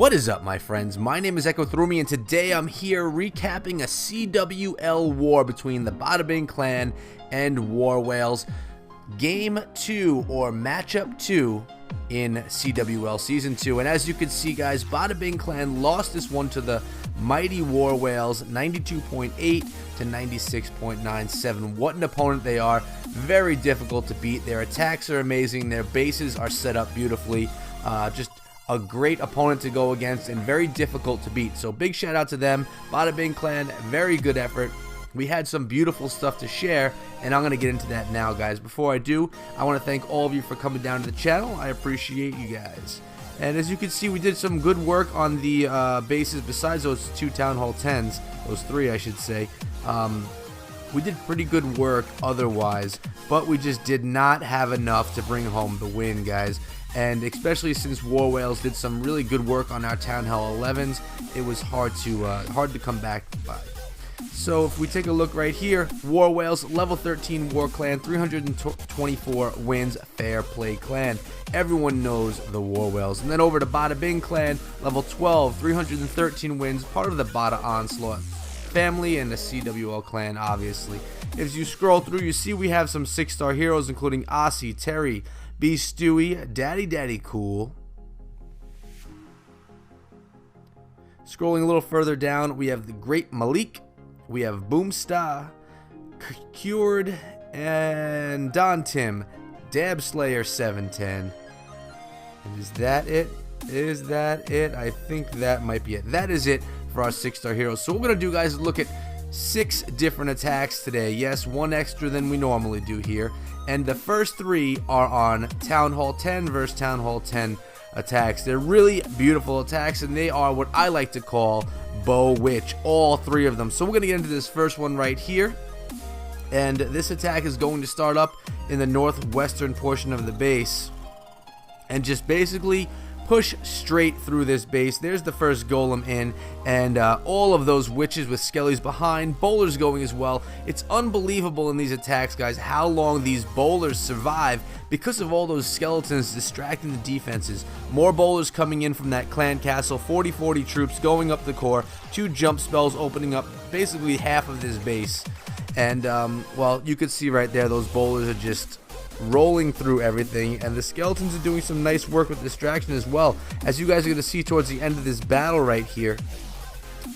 What is up, my friends? My name is Echo Thrumi, and today I'm here recapping a CWL war between the Bada Bing Clan and War Whales. Game 2, or Matchup 2, in CWL Season 2. And as you can see, guys, Bada Bing Clan lost this one to the mighty War Whales, 92.8 to 96.97. What an opponent they are. Very difficult to beat. Their attacks are amazing. Their bases are set up beautifully. Just a great opponent to go against and very difficult to beat. So big shout out to them. Bada Bing Clan, very good effort. We had some beautiful stuff to share, and I'm going to get into that now, guys. Before I do, I want to thank all of you for coming down to the channel. I appreciate you guys. And as you can see, we did some good work on the bases besides those 2 Town Hall 10s, those 3 I should say. We did pretty good work otherwise, but we just did not have enough to bring home the win, guys. And especially since War Whales did some really good work on our Town Hall 11s, it was hard to come back by. So if we take a look right here, War Whales, level 13 War Clan, 324 wins, fair play clan. Everyone knows the War Whales. And then over to Bada Bing Clan, level 12, 313 wins, part of the Bada Onslaught family and the CWL clan, obviously. As you scroll through, you see we have some 6-star heroes, including Aussie, Terry, B. Stewie, Daddy Cool. Scrolling a little further down, we have the Great Malik, we have Boomstar, Cured, and Don Tim, Dab Slayer 710. And is that it? Is that it? I think that might be it. That is it for our 6-star heroes. So what we're going to do, guys, is look at 6 different attacks today. Yes, 1 extra than we normally do here. And the first 3 are on Town Hall 10 versus Town Hall 10 attacks. They're really beautiful attacks, and they are what I like to call BoWitch, all 3 of them. So we're going to get into this first one right here. And this attack is going to start up in the northwestern portion of the base and just basically push straight through this base. There's the first golem in, and all of those witches with skellies behind, bowlers going as well. It's unbelievable in these attacks, guys, how long these bowlers survive because of all those skeletons distracting the defenses. More bowlers coming in from that clan castle, 40 troops going up the core, 2 jump spells opening up basically half of this base. And well, you could see right there, those bowlers are just rolling through everything, and the skeletons are doing some nice work with distraction as well. As you guys are going to see towards the end of this battle right here,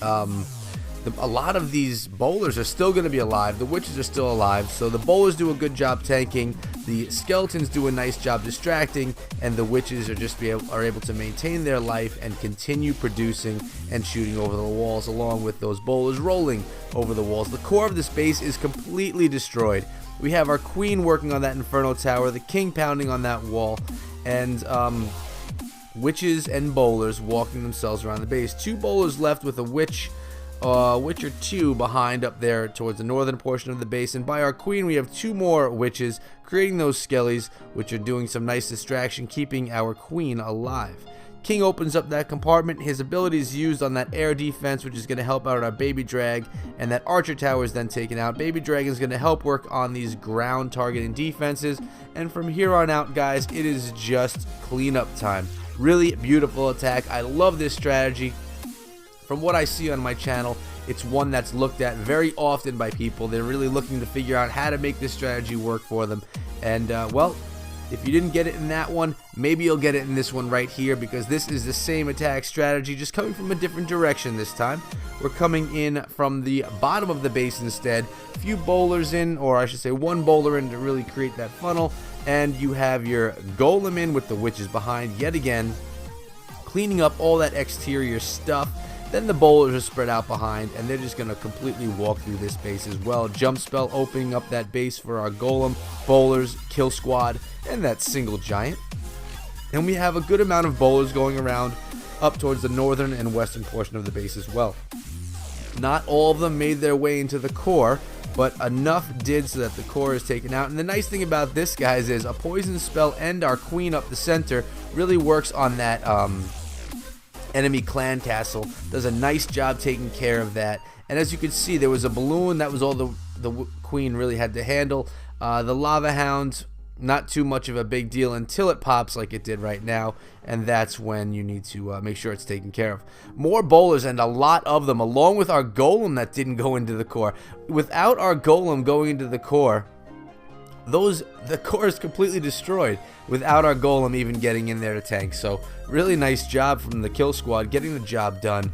a lot of these bowlers are still going to be alive. The witches are still alive, so the bowlers do a good job tanking, the skeletons do a nice job distracting, and the witches are able to maintain their life and continue producing and shooting over the walls, along with those bowlers rolling over the walls. The core of this base is completely destroyed. We have our queen working on that inferno tower, the king pounding on that wall, and witches and bowlers walking themselves around the base. 2 bowlers left with a witch or 2 behind up there towards the northern portion of the base, and by our queen we have 2 more witches creating those skellies, which are doing some nice distraction, keeping our queen alive. King opens up that compartment. His ability is used on that air defense, which is going to help out our baby drag, and that archer tower is then taken out. Baby dragon is going to help work on these ground targeting defenses, and from here on out, guys, it is just cleanup time. Really beautiful attack. I love this strategy. From what I see on my channel, it's one that's looked at very often by people. They're really looking to figure out how to make this strategy work for them, and well, if you didn't get it in that one, maybe you'll get it in this one right here, because this is the same attack strategy, just coming from a different direction this time. We're coming in from the bottom of the base instead. A few bowlers in, or I should say 1 bowler in to really create that funnel, and you have your golem in with the witches behind yet again, cleaning up all that exterior stuff. Then the bowlers are spread out behind, and they're just going to completely walk through this base as well. Jump spell opening up that base for our golem, bowlers, kill squad, and that single giant. And we have a good amount of bowlers going around up towards the northern and western portion of the base as well. Not all of them made their way into the core, but enough did so that the core is taken out. And the nice thing about this, guys, is a poison spell and our queen up the center really works on that enemy clan castle. Does a nice job taking care of that. And as you can see, there was a balloon. That was all the queen really had to handle. The lava hound not too much of a big deal until it pops like it did right now, and that's when you need to make sure it's taken care of. More bowlers, and a lot of them, along with our golem that didn't go into the core. Without our golem going into the core, the core is completely destroyed without our golem even getting in there to tank. So really nice job from the kill squad getting the job done,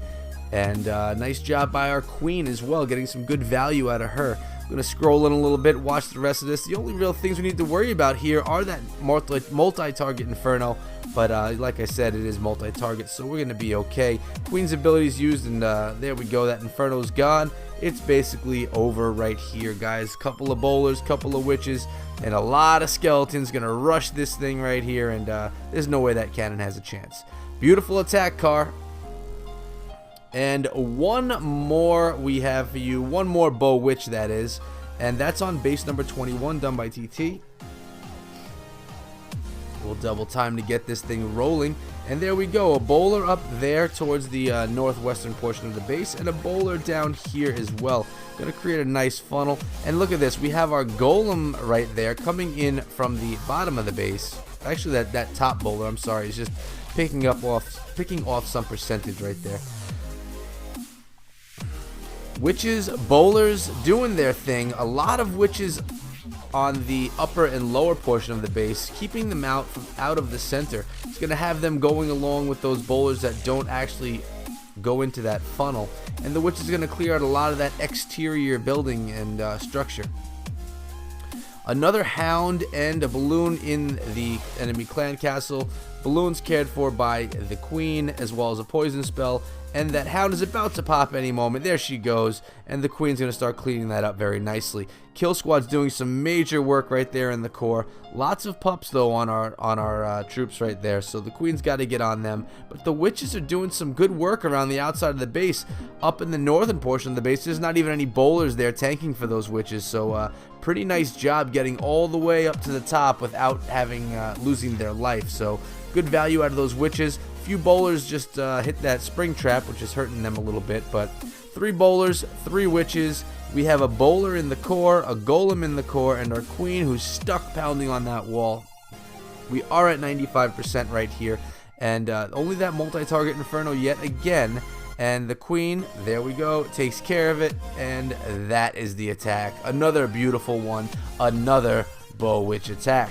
and nice job by our queen as well, getting some good value out of her. I'm gonna scroll in a little bit, watch the rest of this. The only real things we need to worry about here are that multi-target inferno, but like I said, it is multi-target, so we're gonna be okay. Queen's ability is used, and there we go, that inferno's gone. It's basically over right here, guys. Couple of bowlers, couple of witches, and a lot of skeletons gonna rush this thing right here, and there's no way that cannon has a chance. Beautiful attack car. And one more we have for you, one more BoWitch that is, and that's on base number 21, done by TT. We'll double time to get this thing rolling, and there we go, a bowler up there towards the northwestern portion of the base, and a bowler down here as well. Gonna create a nice funnel, and look at this, we have our golem right there coming in from the bottom of the base. Actually, that top bowler, I'm sorry, is just picking off some percentage right there. Witches, bowlers doing their thing. A lot of witches on the upper and lower portion of the base, keeping them out of the center. It's going to have them going along with those bowlers that don't actually go into that funnel. And the witch is going to clear out a lot of that exterior building and structure. Another hound and a balloon in the enemy clan castle. Balloons cared for by the queen, as well as a poison spell. And that hound is about to pop any moment. There she goes, and the queen's going to start cleaning that up very nicely. Kill squad's doing some major work right there in the core. Lots of pups though on our troops right there, so the queen's got to get on them. But the witches are doing some good work around the outside of the base. Up in the northern portion of the base, there's not even any bowlers there tanking for those witches. So pretty nice job getting all the way up to the top without having losing their life. So good value out of those witches. Few bowlers just hit that spring trap, which is hurting them a little bit, but 3 bowlers, 3 witches. We have a bowler in the core, a golem in the core, and our queen who's stuck pounding on that wall. We are at 95% right here, and only that multi-target inferno yet again, and the queen, there we go, takes care of it, and that is the attack. Another beautiful one, another BoWitch attack.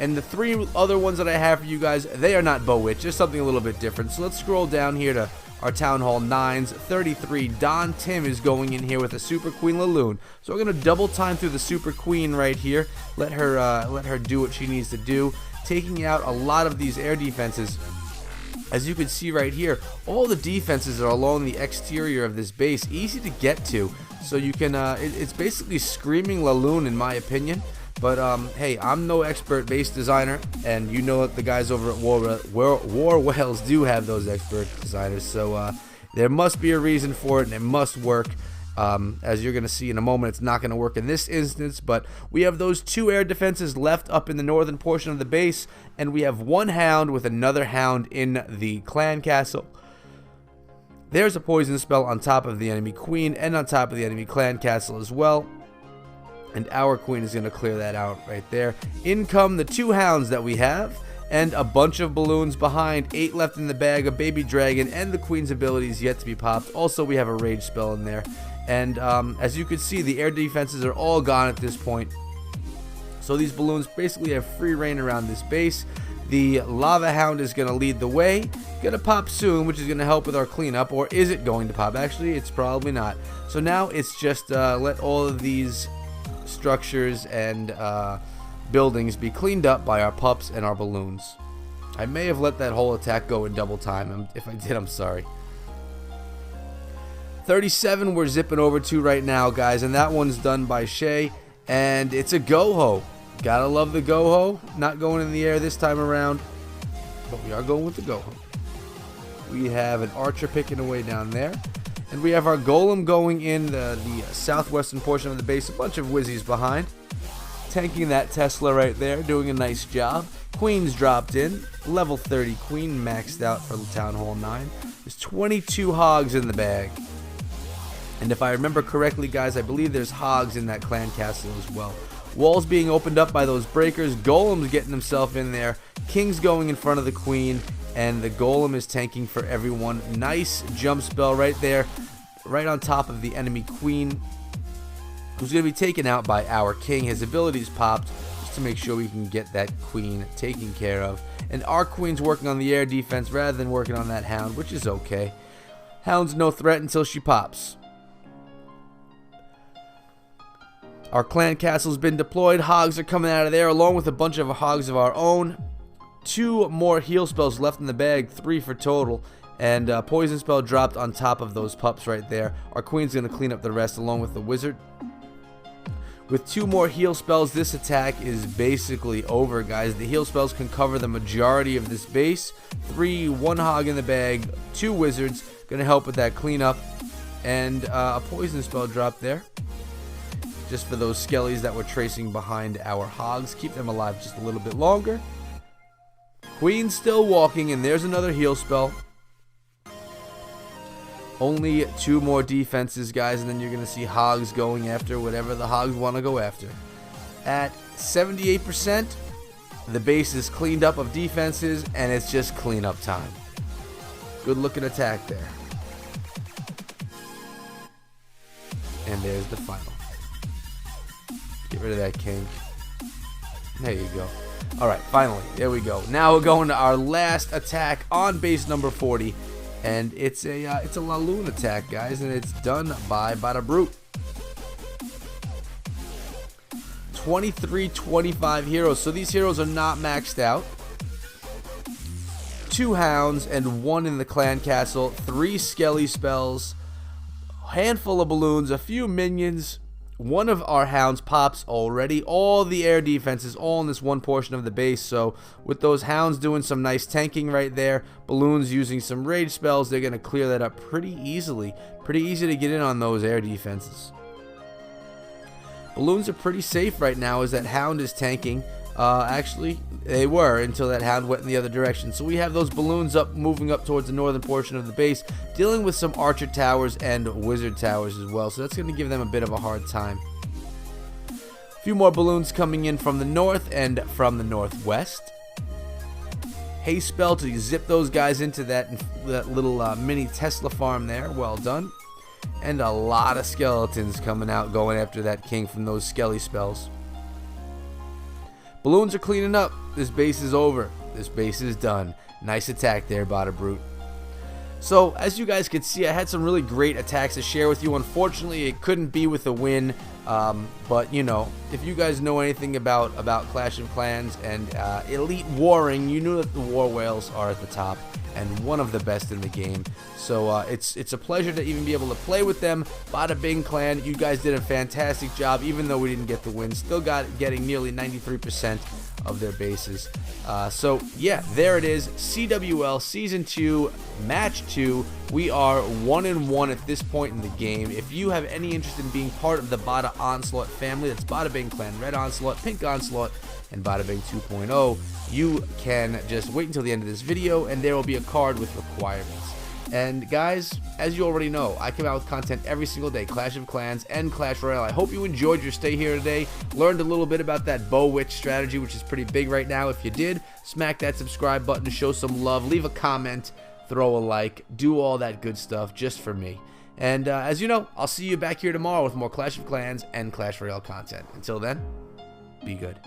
And the 3 other ones that I have for you guys, they are not BoWitch, just something a little bit different. So let's scroll down here to our Town Hall 9s. 33, Don Tim is going in here with a Super Queen Laloon. So we're going to double time through the Super Queen right here. Let her do what she needs to do. Taking out a lot of these air defenses. As you can see right here, all the defenses are along the exterior of this base. Easy to get to. So you can, it's basically screaming Laloon in my opinion. But hey, I'm no expert base designer, and you know that the guys over at War Whales do have those expert designers, so there must be a reason for it, and it must work. As you're going to see in a moment, it's not going to work in this instance, but we have those 2 air defenses left up in the northern portion of the base, and we have 1 hound with another hound in the clan castle. There's a poison spell on top of the enemy queen and on top of the enemy clan castle as well. And our queen is going to clear that out right there. In come the 2 hounds that we have, and a bunch of balloons behind. 8 left in the bag, a baby dragon, and the queen's ability is yet to be popped. Also, we have a rage spell in there. And as you can see, the air defenses are all gone at this point. So these balloons basically have free reign around this base. The lava hound is going to lead the way. Going to pop soon, which is going to help with our cleanup. Or is it going to pop? Actually, it's probably not. So now it's just let all of these structures and buildings be cleaned up by our pups and our balloons. I may have let that whole attack go in double time. If I did, I'm sorry. 37 we're zipping over to right now, guys, and that one's done by Shay, and it's a go-ho. Gotta love the go-ho. Not going in the air this time around, but we are going with the go-ho. We have an archer picking away down there. And we have our golem going in the southwestern portion of the base. A bunch of whizzies behind. Tanking that Tesla right there. Doing a nice job. Queen's dropped in. Level 30 queen maxed out for the Town Hall 9. There's 22 hogs in the bag. And if I remember correctly, guys, I believe there's hogs in that clan castle as well. Walls being opened up by those breakers. Golem's getting himself in there. King's going in front of the queen, and the golem is tanking for everyone. Nice jump spell right there, right on top of the enemy queen, who's going to be taken out by our king. His abilities popped just to make sure we can get that queen taken care of. And our queen's working on the air defense rather than working on that hound, which is okay. Hound's no threat until she pops. Our clan castle's been deployed. Hogs are coming out of there along with a bunch of hogs of our own. 2 more heal spells left in the bag, 3 for total. And poison spell dropped on top of those pups right there. Our queen's going to clean up the rest along with the wizard. With 2 more heal spells, this attack is basically over, guys. The heal spells can cover the majority of this base. 1 hog in the bag, 2 wizards, going to help with that cleanup. And a poison spell drop there, just for those skellies that were tracing behind our hogs. Keep them alive just a little bit longer. Queen's still walking, and there's another heal spell. Only 2 more defenses, guys, and then you're going to see hogs going after whatever the hogs want to go after. At 78%, the base is cleaned up of defenses, and it's just cleanup time. Good looking attack there. And there's the final. Get rid of that king. There you go. Alright, finally. There we go. Now we're going to our last attack on base number 40. And it's a Laloon attack, guys, and it's done by Bada Brute. 23-25 heroes. So these heroes are not maxed out. 2 hounds and 1 in the clan castle. 3 skelly spells. Handful of balloons. A few minions. 1 of our hounds pops already. All the air defenses all in this one portion of the base. So with those hounds doing some nice tanking right there, balloons using some rage spells, they're going to clear that up pretty easily. Pretty easy to get in on those air defenses. Balloons are pretty safe right now as that hound is tanking. Actually, they were until that hound went in the other direction. So we have those balloons up, moving up towards the northern portion of the base, dealing with some archer towers and wizard towers as well. So that's going to give them a bit of a hard time. A few more balloons coming in from the north and from the northwest. Haste spell to zip those guys into that little mini Tesla farm there. Well done. And a lot of skeletons coming out going after that king from those skelly spells. Balloons are cleaning up. This base is over. This base is done. Nice attack there, Bada Brute. So, as you guys can see, I had some really great attacks to share with you. Unfortunately, it couldn't be with a win. But, you know, if you guys know anything about Clash of Clans and Elite Warring, you knew that the War Whales are at the top and one of the best in the game. So it's a pleasure to even be able to play with them. Bada Bing Clan, you guys did a fantastic job, even though we didn't get the win. Still getting nearly 93% of their bases. So yeah, there it is. CWL Season 2, Match 2. We are 1-1 at this point in the game. If you have any interest in being part of the Bada Onslaught family, that's Bada Bing Clan, Red Onslaught, Pink Onslaught, and Bada Bing 2.0, you can just wait until the end of this video and there will be a card with requirements. And guys, as you already know, I come out with content every single day, Clash of Clans and Clash Royale. I hope you enjoyed your stay here today, learned a little bit about that BoWitch strategy, which is pretty big right now. If you did, smack that subscribe button to show some love, leave a comment, throw a like, do all that good stuff just for me. And as you know, I'll see you back here tomorrow with more Clash of Clans and Clash Royale content. Until then, be good.